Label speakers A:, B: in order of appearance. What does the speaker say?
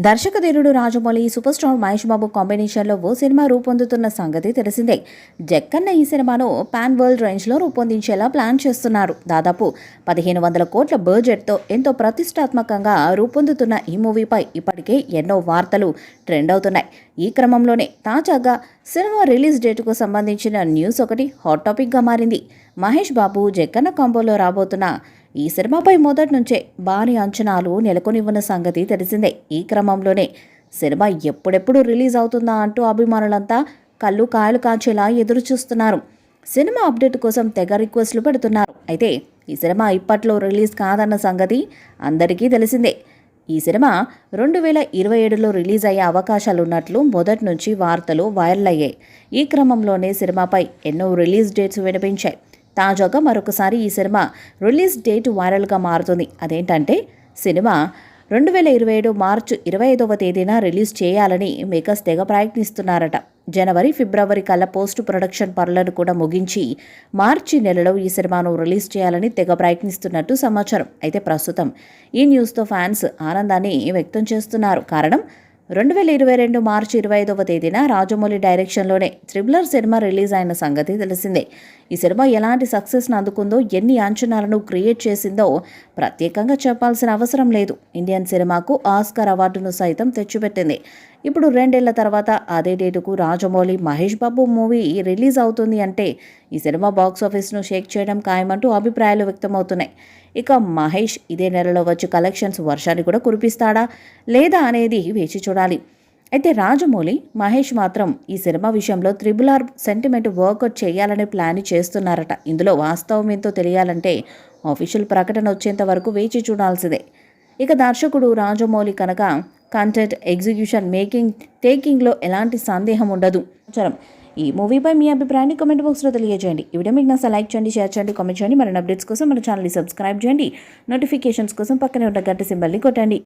A: దర్శకధీరుడు Rajamouli super star Mahesh Babu కాంబినేషన్లో ఓ cinema రూపొందుతున్న సంగతి తెలిసిందే. జక్కన్న ఈ సినిమాను పాన్ వరల్డ్ రేంజ్లో రూపొందించేలా ప్లాన్ చేస్తున్నారు. దాదాపు 1500 కోట్ల బడ్జెట్తో ఎంతో ప్రతిష్టాత్మకంగా రూపొందుతున్న ఈ మూవీపై ఇప్పటికే ఎన్నో వార్తలు ట్రెండ్ అవుతున్నాయి. ఈ క్రమంలోనే తాజాగా సినిమా రిలీజ్ డేటుకు సంబంధించిన న్యూస్ ఒకటి హాట్ టాపిక్గా మారింది. మహేష్ బాబు జక్కన్న కాంబోలో రాబోతున్న ఈ సినిమాపై మొదటి నుంచే భారీ అంచనాలు నెలకొని ఉన్న సంగతి తెలిసిందే. ఈ క్రమంలోనే సినిమా ఎప్పుడెప్పుడు రిలీజ్ అవుతుందా అంటూ అభిమానులంతా కళ్ళు కాయలు కాచేలా ఎదురు చూస్తున్నారు. సినిమా అప్డేట్ కోసం తెగ రిక్వెస్ట్లు పెడుతున్నారు. అయితే ఈ సినిమా ఇప్పట్లో రిలీజ్ కాదన్న సంగతి అందరికీ తెలిసిందే. ఈ సినిమా 2027లో రిలీజ్ అయ్యే అవకాశాలున్నట్లు మొదటి నుంచి వార్తలు వైరల్ అయ్యాయి. ఈ క్రమంలోనే సినిమాపై ఎన్నో రిలీజ్ డేట్స్ వినిపించాయి. తాజాగా మరొకసారి ఈ సినిమా రిలీజ్ డేట్ వైరల్గా మారుతుంది. అదేంటంటే సినిమా 2027 మార్చి 25వ తేదీన రిలీజ్ చేయాలని మేకర్స్ తెగ ప్రయత్నిస్తున్నారట. జనవరి, ఫిబ్రవరి కల్లా పోస్ట్ ప్రొడక్షన్ పనులను కూడా ముగించి మార్చి నెలలో ఈ సినిమాను రిలీజ్ చేయాలని తెగ ప్రయత్నిస్తున్నట్టు సమాచారం. అయితే ప్రస్తుతం ఈ న్యూస్తో ఫ్యాన్స్ ఆనందాన్ని వ్యక్తం చేస్తున్నారు. కారణం 2022 మార్చి 25వ తేదీన రాజమౌళి డైరెక్షన్లోనే త్రిబులర్ సినిమా రిలీజ్ అయిన సంగతి తెలిసిందే. ఈ సినిమా ఎలాంటి సక్సెస్ను అందుకుందో, ఎన్ని అంచనాలను క్రియేట్ చేసిందో ప్రత్యేకంగా చెప్పాల్సిన అవసరం లేదు. ఇండియన్ సినిమాకు ఆస్కార్ అవార్డును సైతం తెచ్చిపెట్టింది. ఇప్పుడు 2 ఏళ్ల తర్వాత అదే డేటుకు రాజమౌళి మహేష్ బాబు మూవీ రిలీజ్ అవుతుంది అంటే ఈ సినిమా బాక్సాఫీస్ను షేక్ చేయడం ఖాయమంటూ అభిప్రాయాలు వ్యక్తమవుతున్నాయి. ఇక మహేష్ ఇదే నెలలో వచ్చి కలెక్షన్స్ వర్షాన్ని కూడా కురిపిస్తాడా లేదా అనేది వేచి చూడాలి. అయితే రాజమౌళి, మహేష్ మాత్రం ఈ సినిమా విషయంలో త్రిబుల్ సెంటిమెంట్ వర్కౌట్ చేయాలనే ప్లాన్ చేస్తున్నారట. ఇందులో వాస్తవం ఏంతో తెలియాలంటే ఆఫీషియల్ ప్రకటన వచ్చేంత వరకు వేచి చూడాల్సిందే. ఇక దర్శకుడు రాజమౌళి కనుక కంటెంట్ ఎగ్జిక్యూషన్ టేకింగ్లో ఎలాంటి సందేహం ఉండదు. ఈ మూవీపై మీ అభిప్రాయాన్ని కామెంట్ బాక్స్లో తెలియజేయండి. ఈ వీడియో మీకు నచ్చితే లైక్ చేయండి, షేర్ చేయండి, కామెంట్ చేయండి. మరిన్ని అప్డేట్స్ కోసం మన ఛానల్ని సబ్స్క్రైబ్ చేయండి. నోటిఫికేషన్స్ కోసం పక్కనే ఉన్న గంట సింబల్ని కొట్టండి.